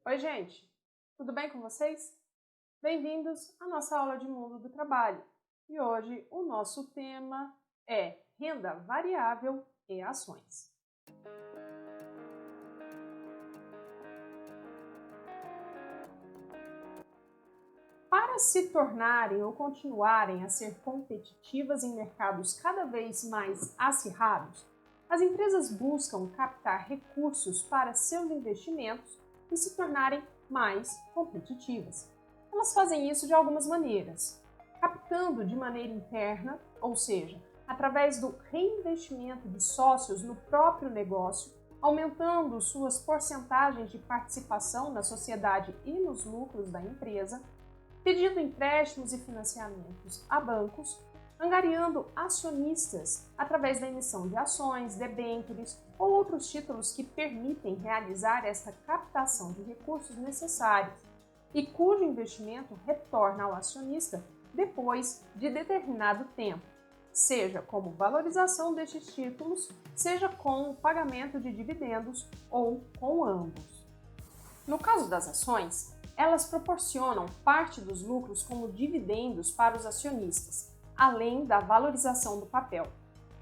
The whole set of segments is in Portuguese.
Oi, gente! Tudo bem com vocês? Bem-vindos à nossa aula de mundo do trabalho. E hoje o nosso tema é renda variável e ações. Para se tornarem ou continuarem a ser competitivas em mercados cada vez mais acirrados, as empresas buscam captar recursos para seus investimentos e se tornarem mais competitivas. Elas fazem isso de algumas maneiras, captando de maneira interna, ou seja, através do reinvestimento de sócios no próprio negócio, aumentando suas porcentagens de participação na sociedade e nos lucros da empresa, pedindo empréstimos e financiamentos a bancos, angariando acionistas através da emissão de ações, debêntures ou outros títulos que permitem realizar esta captação de recursos necessários e cujo investimento retorna ao acionista depois de determinado tempo, seja como valorização destes títulos, seja com o pagamento de dividendos ou com ambos. No caso das ações, elas proporcionam parte dos lucros como dividendos para os acionistas, além da valorização do papel.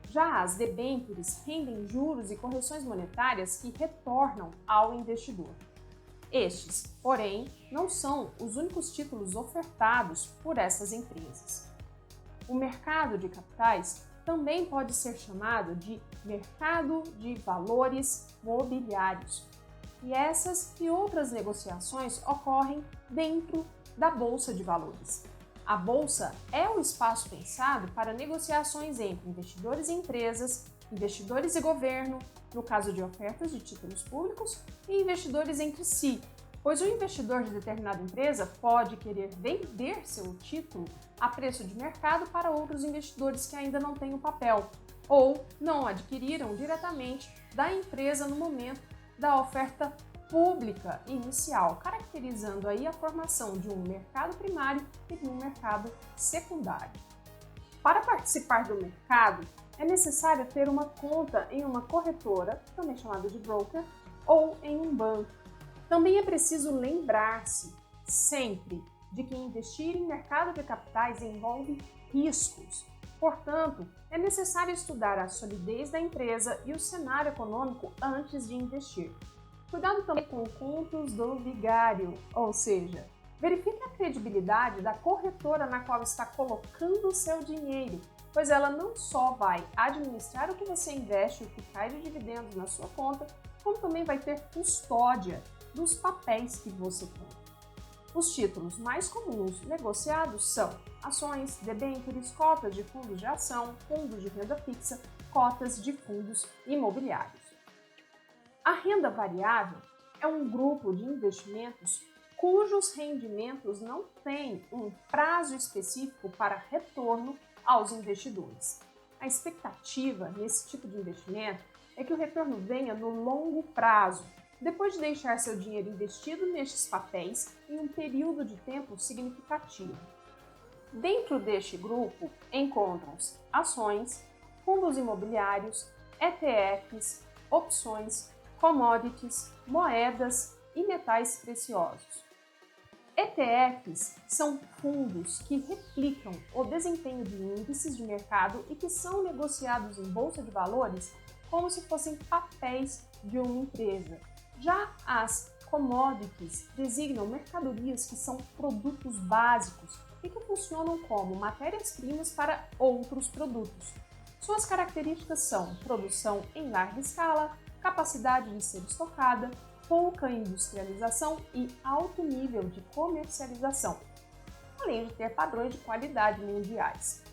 Já as debêntures rendem juros e correções monetárias que retornam ao investidor. Estes, porém, não são os únicos títulos ofertados por essas empresas. O mercado de capitais também pode ser chamado de mercado de valores mobiliários. E essas e outras negociações ocorrem dentro da Bolsa de Valores. A Bolsa é o espaço pensado para negociações entre investidores e empresas, investidores e governo, no caso de ofertas de títulos públicos, e investidores entre si, pois o investidor de determinada empresa pode querer vender seu título a preço de mercado para outros investidores que ainda não têm o papel, ou não adquiriram diretamente da empresa no momento da oferta pública inicial, caracterizando aí a formação de um mercado primário e de um mercado secundário. Para participar do mercado, é necessário ter uma conta em uma corretora, também chamada de broker, ou em um banco. Também é preciso lembrar-se sempre de que investir em mercado de capitais envolve riscos. Portanto, é necessário estudar a solidez da empresa e o cenário econômico antes de investir. Cuidado também com contos do vigário, ou seja, verifique a credibilidade da corretora na qual está colocando o seu dinheiro, pois ela não só vai administrar o que você investe e o que cai de dividendos na sua conta, como também vai ter custódia dos papéis que você tem. Os títulos mais comuns negociados são ações, debêntures, cotas de fundos de ação, fundos de renda fixa, cotas de fundos imobiliários. A renda variável é um grupo de investimentos cujos rendimentos não têm um prazo específico para retorno aos investidores. A expectativa nesse tipo de investimento é que o retorno venha no longo prazo, depois de deixar seu dinheiro investido nestes papéis em um período de tempo significativo. Dentro deste grupo encontram-se ações, fundos imobiliários, ETFs, opções, commodities, moedas e metais preciosos. ETFs são fundos que replicam o desempenho de índices de mercado e que são negociados em bolsa de valores como se fossem papéis de uma empresa. Já as commodities designam mercadorias que são produtos básicos e que funcionam como matérias-primas para outros produtos. Suas características são produção em larga escala, capacidade de ser estocada, pouca industrialização e alto nível de comercialização, além de ter padrões de qualidade mundiais.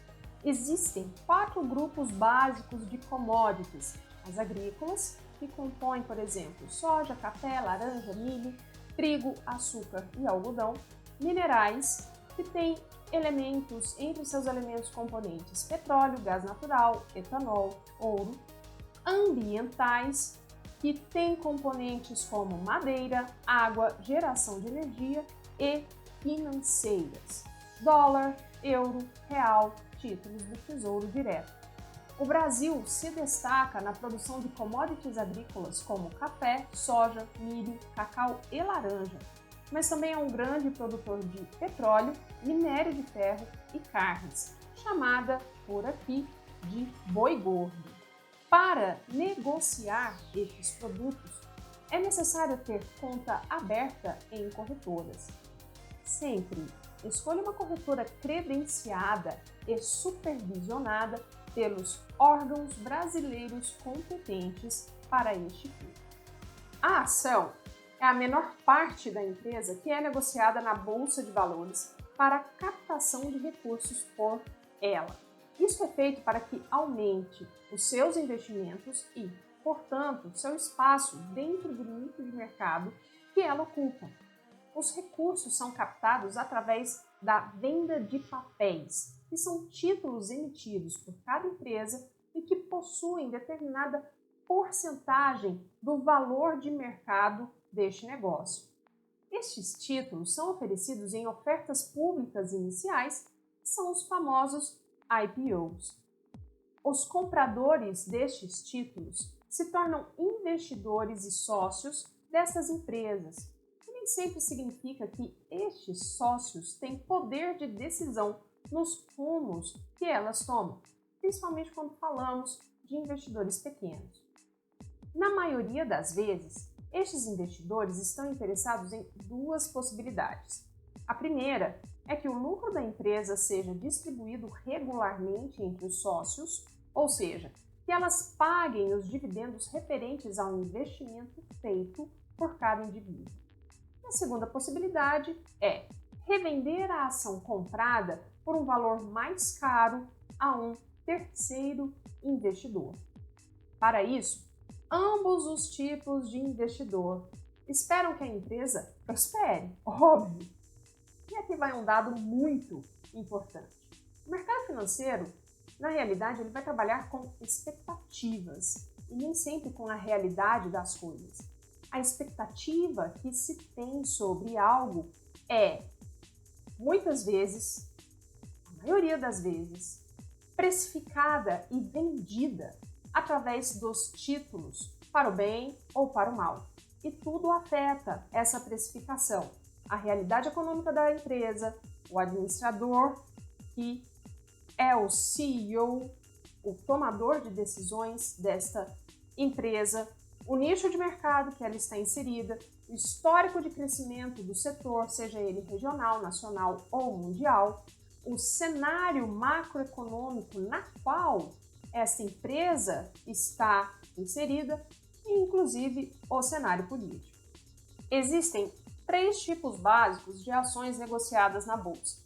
Existem 4 grupos básicos de commodities: as agrícolas, que compõem, por exemplo, soja, café, laranja, milho, trigo, açúcar e algodão; minerais, que têm elementos entre seus elementos componentes petróleo, gás natural, etanol, ouro; ambientais, que têm componentes como madeira, água, geração de energia; e financeiras, dólar, euro, real, títulos do Tesouro Direto. O Brasil se destaca na produção de commodities agrícolas como café, soja, milho, cacau e laranja, mas também é um grande produtor de petróleo, minério de ferro e carnes, chamada por aqui de boi gordo. Para negociar estes produtos, é necessário ter conta aberta em corretoras. Sempre escolha uma corretora credenciada e supervisionada pelos órgãos brasileiros competentes para este fim. A ação é a menor parte da empresa que é negociada na Bolsa de Valores para a captação de recursos por ela. Isso é feito para que aumente os seus investimentos e, portanto, seu espaço dentro do nicho de mercado que ela ocupa. Os recursos são captados através da venda de papéis, que são títulos emitidos por cada empresa e que possuem determinada porcentagem do valor de mercado deste negócio. Estes títulos são oferecidos em ofertas públicas iniciais, que são os famosos IPOs. Os compradores destes títulos se tornam investidores e sócios dessas empresas. E nem sempre significa que estes sócios têm poder de decisão nos rumos que elas tomam, principalmente quando falamos de investidores pequenos. Na maioria das vezes, estes investidores estão interessados em duas possibilidades. A primeira é que o lucro da empresa seja distribuído regularmente entre os sócios, ou seja, que elas paguem os dividendos referentes ao investimento feito por cada indivíduo. A segunda possibilidade é revender a ação comprada por um valor mais caro a um terceiro investidor. Para isso, ambos os tipos de investidor esperam que a empresa prospere, óbvio. E aqui vai um dado muito importante. O mercado financeiro, na realidade, ele vai trabalhar com expectativas e nem sempre com a realidade das coisas. A expectativa que se tem sobre algo é, muitas vezes, a maioria das vezes, precificada e vendida através dos títulos para o bem ou para o mal. E tudo afeta essa precificação. A realidade econômica da empresa, o administrador, que é o CEO, o tomador de decisões desta empresa, o nicho de mercado que ela está inserida, o histórico de crescimento do setor, seja ele regional, nacional ou mundial, o cenário macroeconômico na qual essa empresa está inserida e, inclusive, o cenário político. Existem 3 tipos básicos de ações negociadas na bolsa: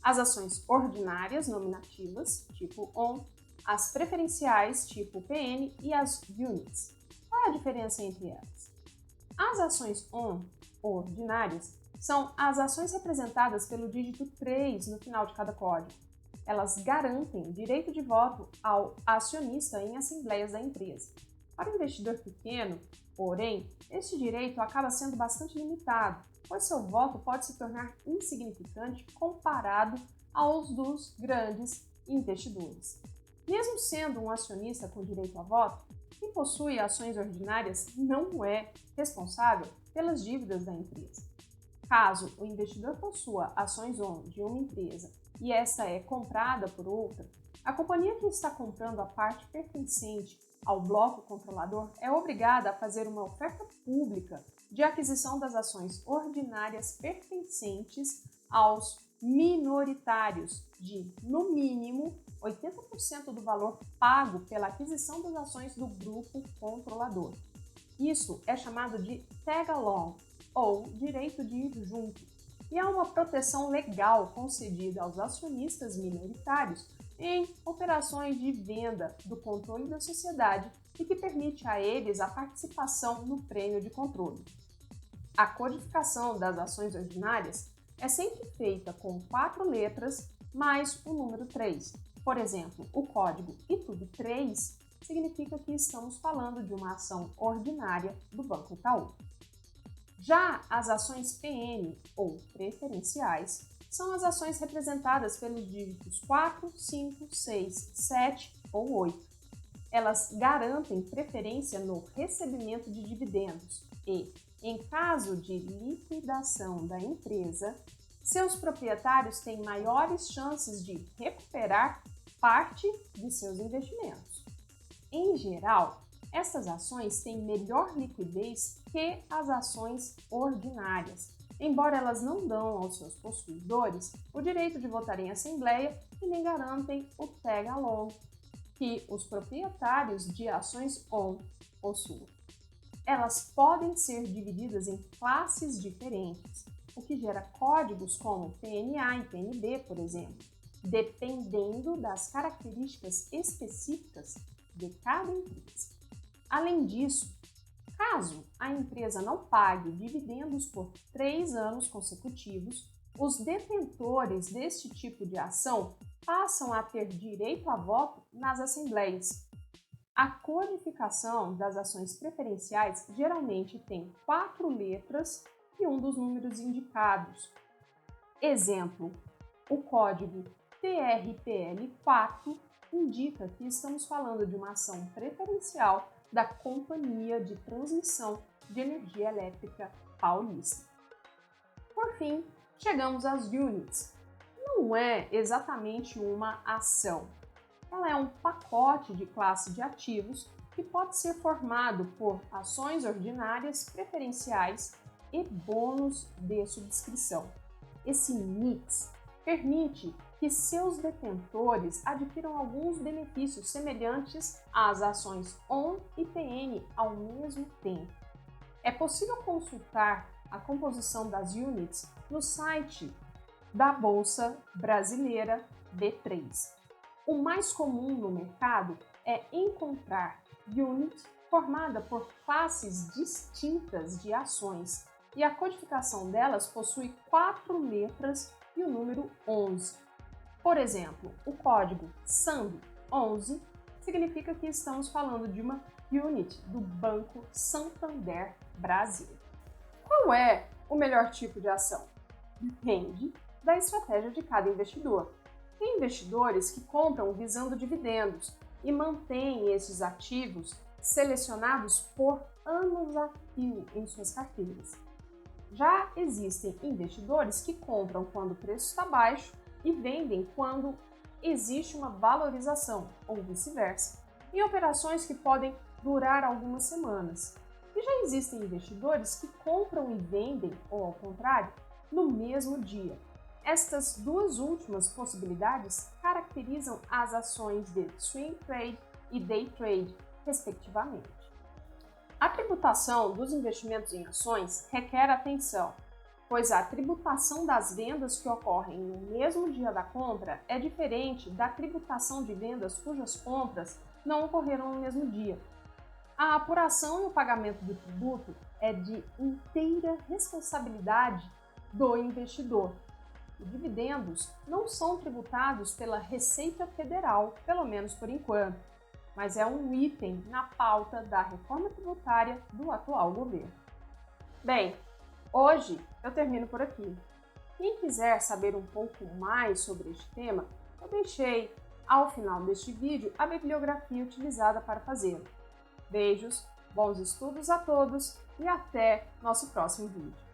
as ações ordinárias nominativas, tipo ON, as preferenciais, tipo PN, e as units. Qual é a diferença entre elas? As ações ON, ordinárias, são as ações representadas pelo dígito 3 no final de cada código. Elas garantem direito de voto ao acionista em assembleias da empresa. Para o investidor pequeno, porém, este direito acaba sendo bastante limitado, pois seu voto pode se tornar insignificante comparado aos dos grandes investidores. Mesmo sendo um acionista com direito a voto, quem possui ações ordinárias não é responsável pelas dívidas da empresa. Caso o investidor possua ações ON de uma empresa e esta é comprada por outra, a companhia que está comprando a parte pertencente ao bloco controlador é obrigada a fazer uma oferta pública de aquisição das ações ordinárias pertencentes aos minoritários de, no mínimo, 80% do valor pago pela aquisição das ações do grupo controlador. Isso é chamado de tag-along, ou direito de ir junto, e é uma proteção legal concedida aos acionistas minoritários em operações de venda do controle da sociedade e que permite a eles a participação no prêmio de controle. A codificação das ações ordinárias é sempre feita com 4 letras mais o número 3. Por exemplo, o código ITUB3 significa que estamos falando de uma ação ordinária do Banco Itaú. Já as ações PN, ou preferenciais, são as ações representadas pelos dígitos 4, 5, 6, 7 ou 8. elas garantem preferência no recebimento de dividendos e, em caso de liquidação da empresa, seus proprietários têm maiores chances de recuperar parte de seus investimentos. Em geral, essas ações têm melhor liquidez que as ações ordinárias, embora elas não dão aos seus possuidores o direito de votar em assembleia e nem garantem o tag-along que os proprietários de ações ON possuem. Elas podem ser divididas em classes diferentes, o que gera códigos como PNA e PNB, por exemplo, dependendo das características específicas de cada empresa. Além disso, caso a empresa não pague dividendos por 3 anos consecutivos, os detentores deste tipo de ação passam a ter direito a voto nas assembleias. A codificação das ações preferenciais geralmente tem 4 letras e um dos números indicados. Exemplo, o código TRPL4 indica que estamos falando de uma ação preferencial da Companhia de Transmissão de Energia Elétrica Paulista. Por fim, chegamos às units. Não é exatamente uma ação. Ela é um pacote de classe de ativos que pode ser formado por ações ordinárias, preferenciais e bônus de subscrição. Esse mix permite que seus detentores adquiram alguns benefícios semelhantes às ações ON e PN ao mesmo tempo. É possível consultar a composição das units no site da Bolsa Brasileira B3. O mais comum no mercado é encontrar unit formada por classes distintas de ações e a codificação delas possui 4 letras e o número 11. Por exemplo, o código SAMB11 significa que estamos falando de uma unit do Banco Santander Brasil. Qual é o melhor tipo de ação? Depende da estratégia de cada investidor. Tem investidores que compram visando dividendos e mantêm esses ativos selecionados por anos a fio em suas carteiras. Já existem investidores que compram quando o preço está baixo e vendem quando existe uma valorização, ou vice-versa, em operações que podem durar algumas semanas. E já existem investidores que compram e vendem, ou ao contrário, no mesmo dia. Estas duas últimas possibilidades caracterizam as ações de swing trade e day trade, respectivamente. A tributação dos investimentos em ações requer atenção, pois a tributação das vendas que ocorrem no mesmo dia da compra é diferente da tributação de vendas cujas compras não ocorreram no mesmo dia. A apuração e o pagamento do tributo é de inteira responsabilidade do investidor. Os dividendos não são tributados pela Receita Federal, pelo menos por enquanto, mas é um item na pauta da reforma tributária do atual governo. Bem, hoje eu termino por aqui. Quem quiser saber um pouco mais sobre este tema, eu deixei ao final deste vídeo a bibliografia utilizada para fazê-lo. Beijos, bons estudos a todos e até nosso próximo vídeo.